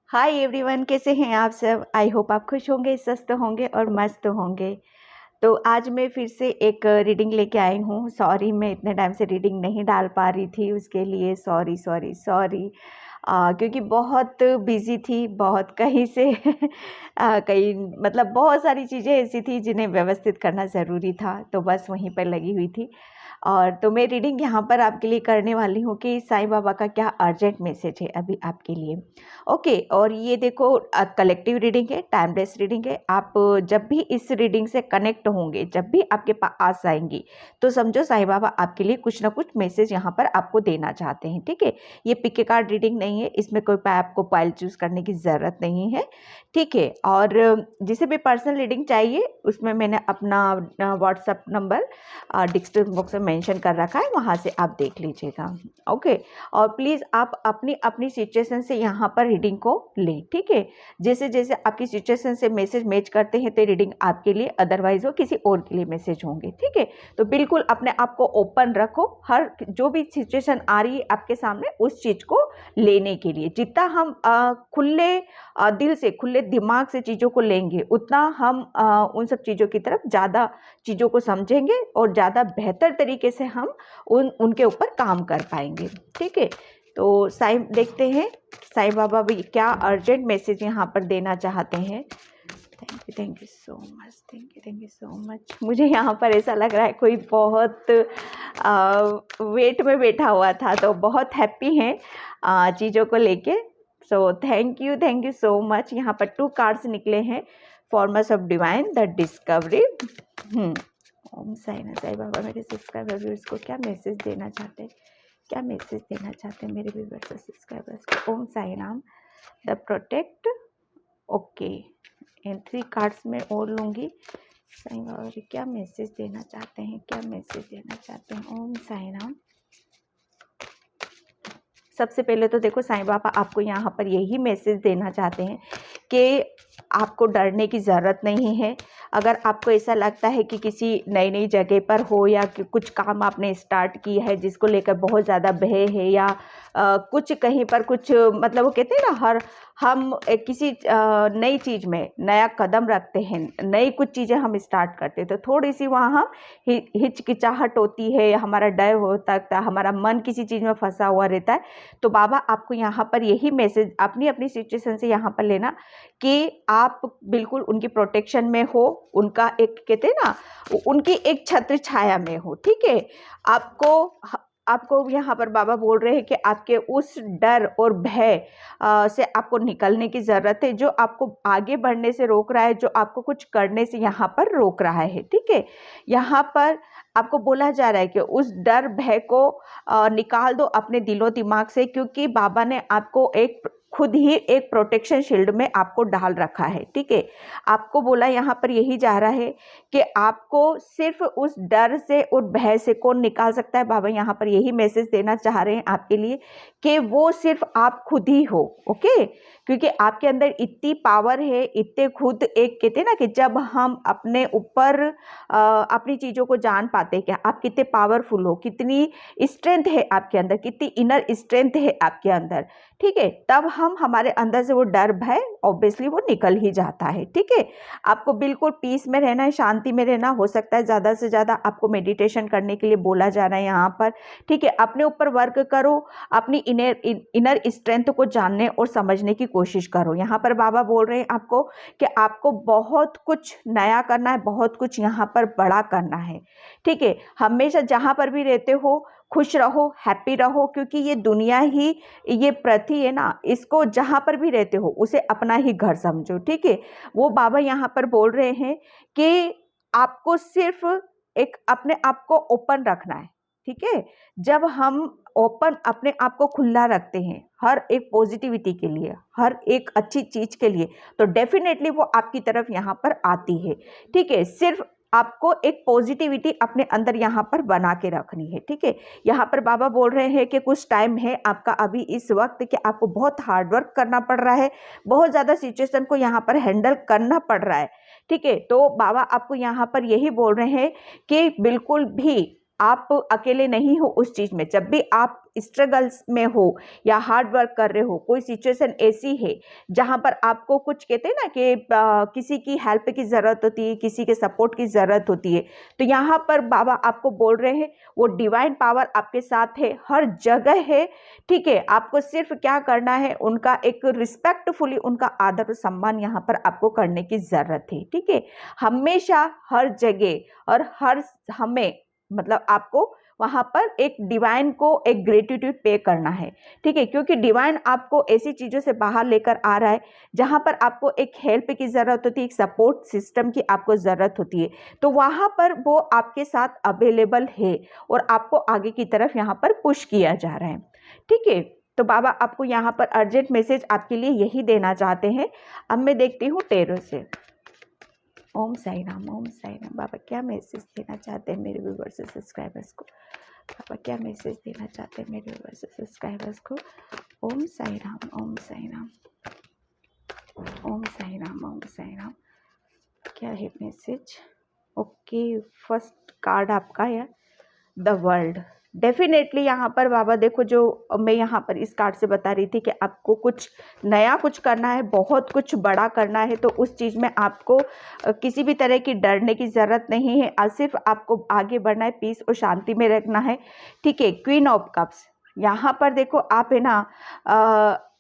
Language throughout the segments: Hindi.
हाय एवरीवन, कैसे हैं आप सब। आई होप आप खुश होंगे, स्वस्थ होंगे और मस्त होंगे। तो आज मैं फिर से एक रीडिंग लेके आई हूँ। सॉरी, मैं इतने टाइम से रीडिंग नहीं डाल पा रही थी, उसके लिए सॉरी सॉरी सॉरी। क्योंकि बहुत बिजी थी, बहुत कहीं से कहीं मतलब बहुत सारी चीज़ें ऐसी थी जिन्हें व्यवस्थित करना ज़रूरी था, तो बस वहीं पर लगी हुई थी। और तो मैं रीडिंग यहाँ पर आपके लिए करने वाली हूँ कि साईं बाबा का क्या अर्जेंट मैसेज है अभी आपके लिए। ओके, और ये देखो कलेक्टिव रीडिंग है, टाइमलेस रीडिंग है। आप जब भी इस रीडिंग से कनेक्ट होंगे, जब भी आपके पास आएंगी, तो समझो साईं बाबा आपके लिए कुछ ना कुछ मैसेज यहाँ पर आपको देना चाहते हैं। ठीक है, ये पिक के कार्ड रीडिंग नहीं है, इसमें कोई आपको पाइल चूज करने की ज़रूरत नहीं है। ठीक है, और जिसे भी पर्सनल रीडिंग चाहिए उसमें मैंने अपना व्हाट्सअप नंबर डिस्क्रिप्शन बॉक्स में मेंशन कर रखा है, वहाँ से आप देख लीजिएगा। ओके, और प्लीज़ आप अपनी अपनी सिचुएशन से यहाँ पर रीडिंग को लें। ठीक है, जैसे जैसे आपकी सिचुएशन से मैसेज मैच करते हैं तो रीडिंग आपके लिए, अदरवाइज वो किसी और के लिए मैसेज होंगे। ठीक है, तो बिल्कुल अपने आप को ओपन रखो, हर जो भी सिचुएशन आ रही है आपके सामने उस चीज़ को लेने के लिए। जितना हम खुले दिल से, खुले दिमाग से चीज़ों को लेंगे, उतना हम उन सब चीज़ों की तरफ ज़्यादा चीज़ों को समझेंगे और ज़्यादा बेहतर तरीके से हम उनके ऊपर काम कर पाएंगे। ठीक है, तो साईं देखते हैं साईं बाबा भी क्या अर्जेंट मैसेज यहाँ पर देना चाहते हैं। Thank you so much, thank you so much. मुझे यहाँ पर ऐसा लग रहा है कोई बहुत वेट में बैठा हुआ था, तो बहुत हैप्पी हैं चीज़ों को लेके। So thank you so much. यहाँ पर 2 कार्ड्स निकले हैं, formers of divine, the discovery. Om Sai Baba मेरे सब्सक्राइबर व्यूअर्स को क्या मैसेज देना चाहते हैं, क्या मैसेज देना चाहते हैं मेरे व्यूअर्स और सब्सक्राइबर्स को। Om Sai Ram, the protect. Okay, इन 3 कार्ड्स में और लूँगी। साईं बाबा जी क्या मैसेज देना चाहते हैं, क्या मैसेज देना चाहते हैं। ओम साई राम। सबसे पहले तो देखो साईं बाबा आपको यहाँ पर यही मैसेज देना चाहते हैं कि आपको डरने की ज़रूरत नहीं है। अगर आपको ऐसा लगता है कि किसी नई नई जगह पर हो या कि कुछ काम आपने स्टार्ट किया है जिसको लेकर बहुत ज़्यादा भय है, या कुछ कहीं पर कुछ मतलब वो कहते हैं ना, हम किसी नई चीज़ में नया कदम रखते हैं, नई कुछ चीज़ें हम स्टार्ट करते हैं, तो थोड़ी सी वहाँ हम हिचकिचाहट होती है, हमारा डर होता है, हमारा मन किसी चीज़ में फंसा हुआ रहता है। तो बाबा आपको यहाँ पर यही मैसेज अपनी अपनी सिचुएशन से यहाँ पर लेना कि आप बिल्कुल उनकी प्रोटेक्शन में हो, उनका एक कहते हैं ना, उनकी एक छत्र छाया में हो। ठीक है, आपको यहाँ पर बाबा बोल रहे हैं कि आपके उस डर और भय से आपको निकलने की ज़रूरत है, जो आपको आगे बढ़ने से रोक रहा है, जो आपको कुछ करने से यहाँ पर रोक रहा है। ठीक है, यहाँ पर आपको बोला जा रहा है कि उस डर भय को निकाल दो अपने दिलो दिमाग से, क्योंकि बाबा ने आपको खुद ही एक प्रोटेक्शन शील्ड में आपको डाल रखा है। ठीक है, आपको बोला यहाँ पर यही जा रहा है कि आपको सिर्फ उस डर से और भय से कौन निकाल सकता है। बाबा यहाँ पर यही मैसेज देना चाह रहे हैं आपके लिए कि वो सिर्फ आप खुद ही हो। ओके, क्योंकि आपके अंदर इतनी पावर है, इतने खुद एक कहते हैं ना कि जब हम अपने ऊपर अपनी चीज़ों को जान पाते हैं कि आप कितने पावरफुल हो, कितनी स्ट्रेंथ है आपके अंदर, कितनी इनर स्ट्रेंथ है आपके अंदर। ठीक है, तब हम हमारे अंदर से वो डर भय ऑब्वियसली वो निकल ही जाता है। ठीक है, आपको बिल्कुल पीस में रहना है, शांति में रहना। हो सकता है ज़्यादा से ज़्यादा आपको मेडिटेशन करने के लिए बोला जा रहा है यहाँ पर। ठीक है, अपने ऊपर वर्क करो, अपनी इनर स्ट्रेंथ को जानने और समझने की कोशिश करो। यहाँ पर बाबा बोल रहे हैं आपको कि आपको बहुत कुछ नया करना है, बहुत कुछ यहाँ पर बड़ा करना है। ठीक है, हमेशा जहाँ पर भी रहते हो खुश रहो, हैप्पी रहो, क्योंकि ये दुनिया ही, ये पृथ्वी है ना, इसको जहाँ पर भी रहते हो उसे अपना ही घर समझो। ठीक है, वो बाबा यहाँ पर बोल रहे हैं कि आपको सिर्फ एक अपने आप को ओपन रखना है। ठीक है, जब हम ओपन अपने आप को खुला रखते हैं हर एक पॉजिटिविटी के लिए, हर एक अच्छी चीज के लिए, तो डेफिनेटली वो आपकी तरफ यहाँ पर आती है। ठीक है, सिर्फ आपको एक पॉजिटिविटी अपने अंदर यहाँ पर बना के रखनी है। ठीक है, यहाँ पर बाबा बोल रहे हैं कि कुछ टाइम है आपका अभी इस वक्त कि आपको बहुत हार्डवर्क करना पड़ रहा है, बहुत ज़्यादा सिचुएशन को यहाँ पर हैंडल करना पड़ रहा है। ठीक है, तो बाबा आपको यहाँ पर यही बोल रहे हैं कि बिल्कुल भी आप अकेले नहीं हो उस चीज़ में। जब भी आप स्ट्रगल्स में हो या हार्ड वर्क कर रहे हो, कोई सिचुएशन ऐसी है जहाँ पर आपको कुछ कहते हैं ना कि किसी की हेल्प की ज़रूरत होती है, किसी के सपोर्ट की ज़रूरत होती है, तो यहाँ पर बाबा आपको बोल रहे हैं वो डिवाइन पावर आपके साथ है, हर जगह है, ठीक है। आपको सिर्फ क्या करना है, उनका एक रिस्पेक्टफुली उनका आदर और सम्मान यहाँ पर आपको करने की ज़रूरत है, ठीक है। हमेशा हर जगह और हर हमें मतलब आपको वहाँ पर एक डिवाइन को एक ग्रेटिट्यूड पे करना है, ठीक है, क्योंकि डिवाइन आपको ऐसी चीज़ों से बाहर लेकर आ रहा है जहाँ पर आपको एक हेल्प की ज़रूरत होती है, एक सपोर्ट सिस्टम की आपको ज़रूरत होती है, तो वहाँ पर वो आपके साथ अवेलेबल है और आपको आगे की तरफ यहाँ पर पुश किया जा रहा है, ठीक है। तो बाबा आपको यहाँ पर अर्जेंट मैसेज आपके लिए यही देना चाहते हैं। अब मैं देखती हूँ टेरो से। ओम साई राम, ओम साई राम। बाबा क्या मैसेज देना चाहते हैं मेरे व्यूवर्स से सब्सक्राइबर्स को? बाबा क्या मैसेज देना चाहते हैं मेरे व्यूवर्स से सब्सक्राइबर्स को? ओम साई राम, ओम साई राम, ओम साई राम, ओम साई राम। क्या है मैसेज? ओके, फर्स्ट कार्ड आपका है द वर्ल्ड। डेफिनेटली यहाँ पर बाबा देखो, जो मैं यहाँ पर इस कार्ड से बता रही थी कि आपको कुछ नया कुछ करना है, बहुत कुछ बड़ा करना है, तो उस चीज़ में आपको किसी भी तरह की डरने की ज़रूरत नहीं है, और सिर्फ आपको आगे बढ़ना है, पीस और शांति में रखना है, ठीक है। क्वीन ऑफ कप्स यहाँ पर देखो, आप है ना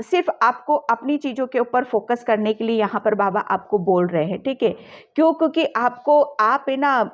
सिर्फ आपको अपनी चीज़ों के ऊपर फोकस करने के लिए यहाँ पर बाबा आपको बोल रहे हैं, ठीक है। क्यों? क्योंकि आपको आप है ना,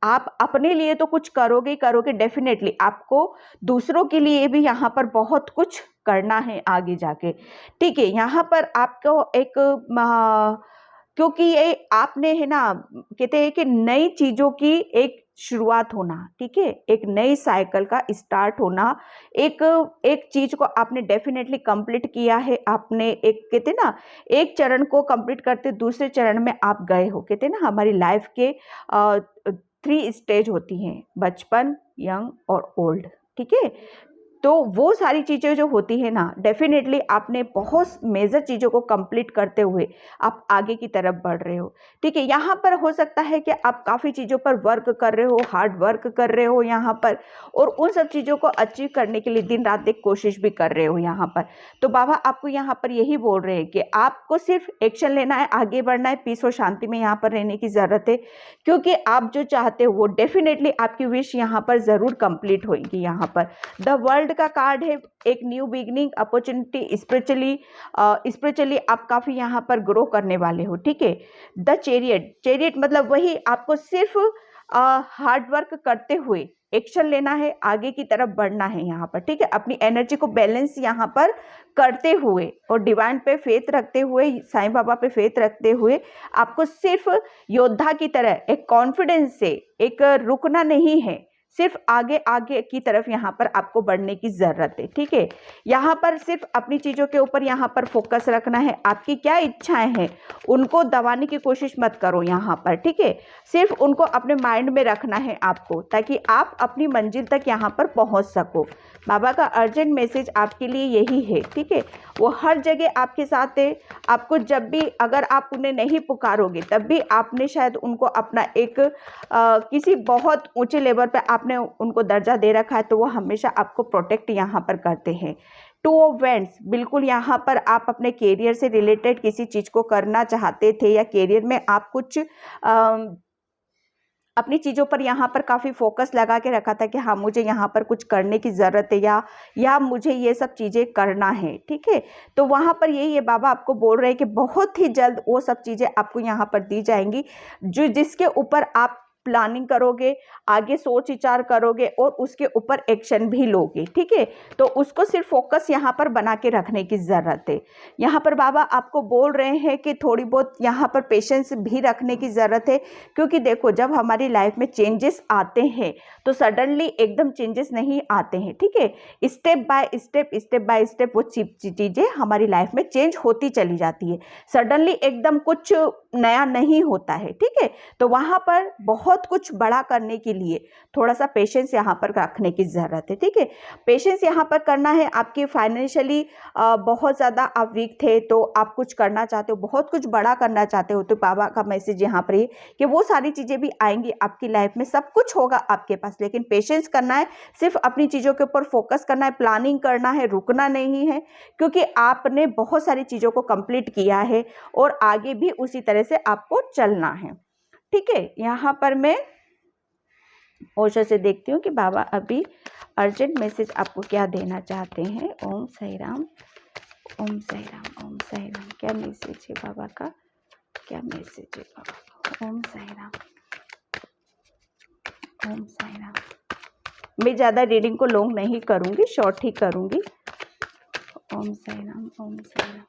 आप अपने लिए तो कुछ करोगे ही करोगे, डेफिनेटली आपको दूसरों के लिए भी यहाँ पर बहुत कुछ करना है आगे जाके, ठीक है। यहाँ पर आपको एक क्योंकि ये आपने है ना, कहते हैं कि नई चीज़ों की एक शुरुआत होना, ठीक है, एक नई साइकिल का स्टार्ट होना, एक एक चीज़ को आपने डेफिनेटली कंप्लीट किया है, आपने एक कहते हैं ना, एक चरण को कंप्लीट करते दूसरे चरण में आप गए हो। कहते हैं ना हमारी लाइफ के 3 स्टेज होती हैं, बचपन, यंग और ओल्ड, ठीक है। तो वो सारी चीज़ें जो होती है ना, डेफिनेटली आपने बहुत मेजर चीज़ों को कंप्लीट करते हुए आप आगे की तरफ बढ़ रहे हो, ठीक है। यहाँ पर हो सकता है कि आप काफ़ी चीज़ों पर वर्क कर रहे हो, हार्ड वर्क कर रहे हो यहाँ पर, और उन सब चीज़ों को अचीव करने के लिए दिन रात एक कोशिश भी कर रहे हो यहाँ पर। तो बाबा आपको यहाँ पर यही बोल रहे हैं कि आपको सिर्फ एक्शन लेना है, आगे बढ़ना है, पीस और शांति में यहाँ पर रहने की ज़रूरत है, क्योंकि आप जो चाहते हो वो डेफिनेटली आपकी विश यहाँ पर ज़रूर कंप्लीट होगी। यहाँ पर द वर्ल्ड का कार्ड है, एक न्यू बिगनिंग, अपॉर्चुनिटी, स्पिरिचुअली आप काफी यहाँ पर ग्रो करने वाले हो, ठीक है। द चैरियट, चैरियट मतलब वही आपको सिर्फ हार्ड वर्क करते हुए एक्शन लेना है, आगे की तरफ बढ़ना है यहाँ पर, ठीक है। अपनी एनर्जी को बैलेंस यहाँ पर करते हुए और डिवाइन पे फेथ रखते हुए, साईं बाबा पे फेथ रखते हुए आपको सिर्फ योद्धा की तरह एक कॉन्फिडेंस से एक रुकना नहीं है, सिर्फ आगे आगे की तरफ यहाँ पर आपको बढ़ने की ज़रूरत है, ठीक है। यहाँ पर सिर्फ अपनी चीज़ों के ऊपर यहाँ पर फोकस रखना है, आपकी क्या इच्छाएं हैं उनको दबाने की कोशिश मत करो यहाँ पर, ठीक है। सिर्फ उनको अपने माइंड में रखना है आपको, ताकि आप अपनी मंजिल तक यहाँ पर पहुँच सको। बाबा का अर्जेंट मैसेज आपके लिए यही है, ठीक है। वो हर जगह आपके साथ है, आपको जब भी अगर आप उन्हें नहीं पुकारोगे तब भी आपने शायद उनको अपना एक किसी बहुत ऊंचे लेवल पे आपने उनको दर्जा दे रखा है, तो वो हमेशा आपको प्रोटेक्ट यहाँ पर करते हैं। 2 ऑफ वैंड्स, बिल्कुल यहाँ पर आप अपने कैरियर से रिलेटेड किसी चीज़ को करना चाहते थे, या कैरियर में आप कुछ अपनी चीज़ों पर यहाँ पर काफ़ी फोकस लगा के रखा था कि हाँ मुझे यहाँ पर कुछ करने की ज़रूरत है, या मुझे ये सब चीज़ें करना है, ठीक है। तो वहाँ पर यही है, बाबा आपको बोल रहे हैं कि बहुत ही जल्द वो सब चीज़ें आपको यहाँ पर दी जाएंगी, जो जिसके ऊपर आप प्लानिंग करोगे, आगे सोच विचार करोगे और उसके ऊपर एक्शन भी लोगे, ठीक है। तो उसको सिर्फ फोकस यहाँ पर बना के रखने की ज़रूरत है। यहाँ पर बाबा आपको बोल रहे हैं कि थोड़ी बहुत यहाँ पर पेशेंस भी रखने की ज़रूरत है, क्योंकि देखो जब हमारी लाइफ में चेंजेस आते हैं तो सडनली एकदम चेंजेस नहीं आते हैं, ठीक है। स्टेप बाय स्टेप वो चीज़ें हमारी लाइफ में चेंज होती चली जाती है, सडनली एकदम कुछ नया नहीं होता है, ठीक है। तो वहाँ पर बहुत बहुत कुछ बड़ा करने के लिए थोड़ा सा पेशेंस यहाँ पर रखने की ज़रूरत है, ठीक है। पेशेंस यहाँ पर करना है। आपकी फाइनेंशियली बहुत ज़्यादा आप वीक थे, तो आप कुछ करना चाहते हो, बहुत कुछ बड़ा करना चाहते हो, तो बाबा का मैसेज यहाँ पर ये कि वो सारी चीज़ें भी आएंगी आपकी लाइफ में, सब कुछ होगा आपके पास, लेकिन पेशेंस करना है, सिर्फ अपनी चीज़ों के ऊपर फोकस करना है, प्लानिंग करना है, रुकना नहीं है, क्योंकि आपने बहुत सारी चीज़ों को कंप्लीट किया है और आगे भी उसी तरह से आपको चलना है, ठीक है। यहाँ पर मैं ओशो से देखती हूँ कि बाबा अभी अर्जेंट मैसेज आपको क्या देना चाहते हैं। ओम साई राम, ओम साई राम, ओम साई राम। क्या मैसेज है बाबा का, क्या मैसेज है बाबा का। ओम साई राम, ओम साई राम। मैं ज़्यादा रीडिंग को लॉन्ग नहीं करूँगी, शॉर्ट ही करूँगी। ओम साई राम, ओम साई राम।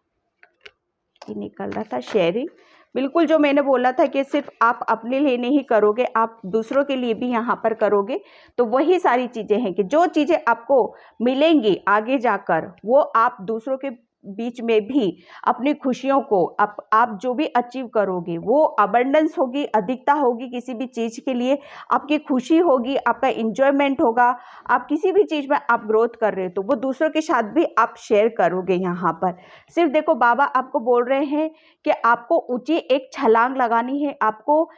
ये निकल रहा था शेयरिंग। बिल्कुल जो मैंने बोला था कि सिर्फ आप अपने लिए नहीं करोगे, आप दूसरों के लिए भी यहाँ पर करोगे, तो वही सारी चीज़ें हैं कि जो चीज़ें आपको मिलेंगी आगे जाकर, वो आप दूसरों के बीच में भी अपनी खुशियों को आप जो भी अचीव करोगे, वो अबंडेंस होगी, अधिकता होगी किसी भी चीज़ के लिए, आपकी खुशी होगी, आपका इंजॉयमेंट होगा। आप किसी भी चीज़ में आप ग्रोथ कर रहे हो तो वो दूसरों के साथ भी आप शेयर करोगे। यहाँ पर सिर्फ देखो बाबा आपको बोल रहे हैं कि आपको ऊंची एक छलांग लगानी है, आपको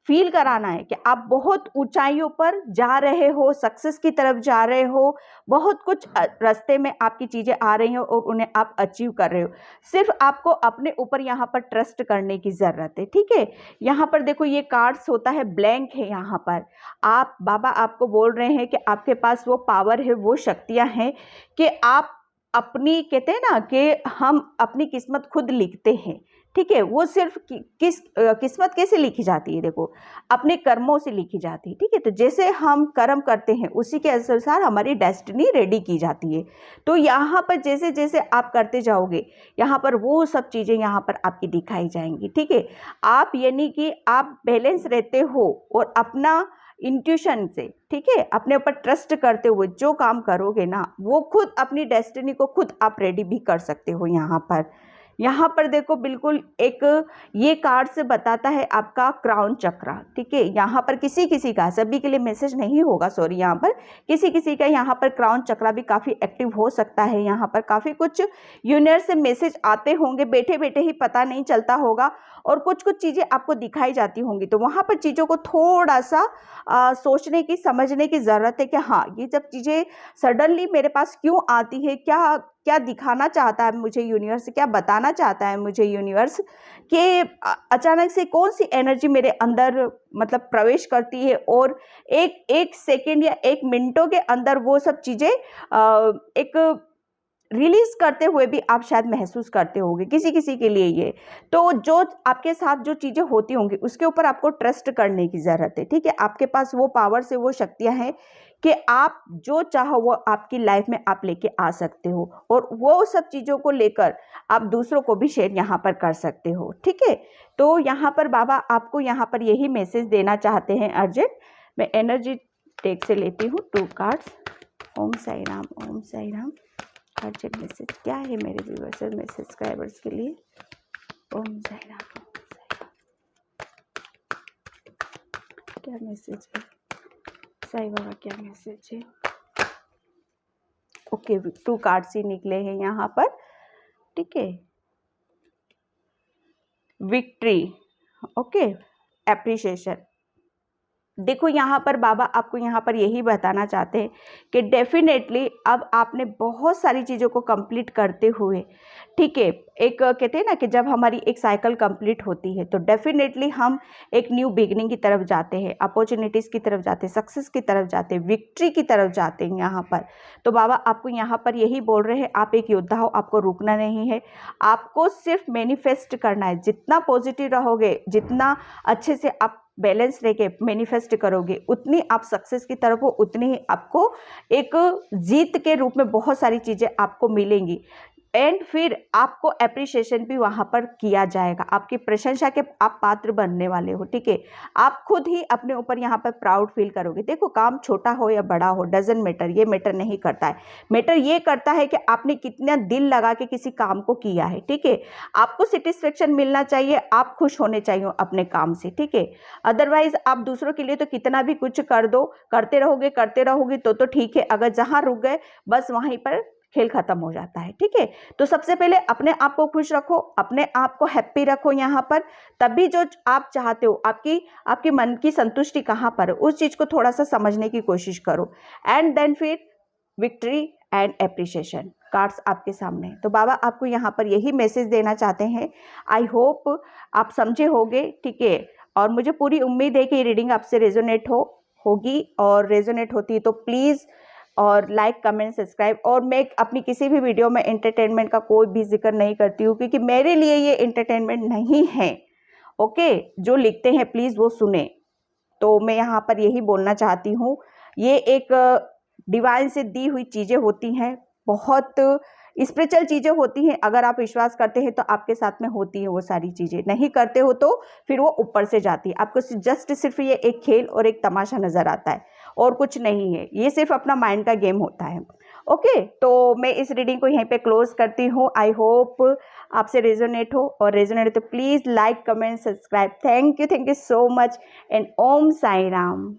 फील कराना है कि आप बहुत ऊंचाइयों पर जा रहे हो, सक्सेस की तरफ जा रहे हो, बहुत कुछ रास्ते में आपकी चीज़ें आ रही हो और उन्हें आप अचीव कर रहे हो। सिर्फ आपको अपने ऊपर यहाँ पर ट्रस्ट करने की ज़रूरत है, ठीक है। यहाँ पर देखो ये कार्ड्स होता है, ब्लैंक है। यहाँ पर आप बाबा आपको बोल रहे हैं कि आपके पास वो पावर है, वो शक्तियाँ हैं कि आप अपनी, कहते हैं ना कि हम अपनी किस्मत खुद लिखते हैं, ठीक है। वो सिर्फ किस्मत कैसे लिखी जाती है, देखो अपने कर्मों से लिखी जाती है, ठीक है। तो जैसे हम कर्म करते हैं उसी के अनुसार हमारी डेस्टिनी रेडी की जाती है। तो यहाँ पर जैसे जैसे आप करते जाओगे, यहाँ पर वो सब चीज़ें यहाँ पर आपकी दिखाई जाएंगी, ठीक है। आप यानी कि आप बैलेंस रहते हो और अपना इंट्यूशन से, ठीक है, अपने ऊपर ट्रस्ट करते हुए जो काम करोगे ना, वो खुद अपनी डेस्टिनी को खुद आप रेडी भी कर सकते हो। यहाँ पर देखो बिल्कुल एक ये कार्ड से बताता है आपका क्राउन चक्रा, ठीक है। यहाँ पर किसी किसी का, सभी के लिए मैसेज नहीं होगा, सॉरी, यहाँ पर किसी किसी का यहाँ पर क्राउन चक्रा भी काफ़ी एक्टिव हो सकता है। यहाँ पर काफ़ी कुछ यूनिवर्स से मैसेज आते होंगे, बैठे बैठे ही पता नहीं चलता होगा, और कुछ कुछ चीज़ें आपको दिखाई जाती होंगी। तो वहाँ पर चीज़ों को थोड़ा सा सोचने की, समझने की ज़रूरत है कि हाँ, ये जब चीज़ें सडनली मेरे पास क्यों आती है, क्या क्या दिखाना चाहता है मुझे यूनिवर्स, क्या बताना चाहता है मुझे यूनिवर्स, कि अचानक से कौन सी एनर्जी मेरे अंदर मतलब प्रवेश करती है, और एक एक सेकेंड या एक मिनटों के अंदर वो सब चीज़ें एक रिलीज करते हुए भी आप शायद महसूस करते होंगे किसी किसी के लिए ये। तो जो आपके साथ जो चीज़ें होती होंगी उसके ऊपर आपको ट्रस्ट करने की ज़रूरत है, ठीक है। आपके पास वो पावर से वो शक्तियाँ हैं कि आप जो चाहो वो आपकी लाइफ में आप लेके आ सकते हो, और वो सब चीज़ों को लेकर आप दूसरों को भी शेयर यहाँ पर कर सकते हो, ठीक है। तो यहाँ पर बाबा आपको यहाँ पर यही मैसेज देना चाहते हैं अर्जेंट। मैं एनर्जी टेक से लेती हूँ 2 कार्ड्स। ओम साई राम, ओम साई राम। अर्जेंट मैसेज क्या है मेरे व्यूअर्स और मैसेज सब्सक्राइबर्स के लिए। ओम साई राम, ओम साई राम। क्या मैसेज है साई बाबा, क्या मैसेज है। ओके, 2 कार्ड्स ही निकले हैं यहाँ पर, ठीक है। Victory, okay, appreciation. देखो यहाँ पर बाबा आपको यहाँ पर यही बताना चाहते हैं कि डेफिनेटली अब आपने बहुत सारी चीज़ों को कंप्लीट करते हुए, ठीक है, एक कहते हैं ना कि जब हमारी एक साइकिल कंप्लीट होती है तो डेफिनेटली हम एक न्यू बिगनिंग की तरफ जाते हैं, अपॉर्चुनिटीज़ की तरफ जाते हैं, सक्सेस की तरफ जाते हैं, विक्ट्री की तरफ जाते हैं यहाँ पर। तो बाबा आपको यहाँ पर यही बोल रहे हैं, आप एक योद्धा हो, आपको रुकना नहीं है, आपको सिर्फ मैनिफेस्ट करना है। जितना पॉजिटिव रहोगे, जितना अच्छे से आप बैलेंस लेके मैनिफेस्ट करोगे, उतनी आप सक्सेस की तरफ हो, उतनी ही आपको एक जीत के रूप में बहुत सारी चीज़ें आपको मिलेंगी। एंड फिर आपको एप्रिसिएशन भी वहाँ पर किया जाएगा, आपकी प्रशंसा के आप पात्र बनने वाले हो, ठीक है। आप खुद ही अपने ऊपर यहाँ पर प्राउड फील करोगे। देखो, काम छोटा हो या बड़ा हो, डजंट मैटर, ये मैटर नहीं करता है। मैटर ये करता है कि आपने कितना दिल लगा के किसी काम को किया है, ठीक है। आपको सेटिस्फेक्शन मिलना चाहिए, आप खुश होने चाहिए अपने काम से, ठीक है। अदरवाइज आप दूसरों के लिए तो कितना भी कुछ कर दो, करते रहोगे तो ठीक है, अगर जहाँ रुक गए बस वहीं पर खेल खत्म हो जाता है, ठीक है। तो सबसे पहले अपने आप को खुश रखो, अपने आप को हैप्पी रखो यहाँ पर, तभी जो आप चाहते हो, आपकी मन की संतुष्टि कहाँ पर है, उस चीज को थोड़ा सा समझने की कोशिश करो। एंड देन फिर विक्ट्री एंड एप्रिसिएशन कार्ड्स आपके सामने। तो बाबा आपको यहाँ पर यही मैसेज देना चाहते हैं। आई होप आप समझे होगे, ठीक है। और मुझे पूरी उम्मीद है कि ये रीडिंग आपसे रेजोनेट होगी, और रेजोनेट होती है तो प्लीज़ और लाइक, कमेंट, सब्सक्राइब। और मैं अपनी किसी भी वीडियो में एंटरटेनमेंट का कोई भी जिक्र नहीं करती हूँ, क्योंकि मेरे लिए ये एंटरटेनमेंट नहीं है, ओके। जो लिखते हैं प्लीज़ वो सुने। तो मैं यहाँ पर यही बोलना चाहती हूँ, ये एक डिवाइन से दी हुई चीज़ें होती हैं, बहुत स्पिरिचुअल चीज़ें होती हैं। अगर आप विश्वास करते हैं तो आपके साथ में होती है वो सारी चीज़ें, नहीं करते हो तो फिर वो ऊपर से जाती है। आपको जस्ट सिर्फ ये एक खेल और एक तमाशा नज़र आता है, और कुछ नहीं है, ये सिर्फ अपना माइंड का गेम होता है, ओके। तो मैं इस रीडिंग को यहीं पे क्लोज करती हूँ। आई होप आपसे रेजोनेट हो, और रेजोनेट हो तो please like, comment, subscribe. Thank you so much, and Om Sai Ram.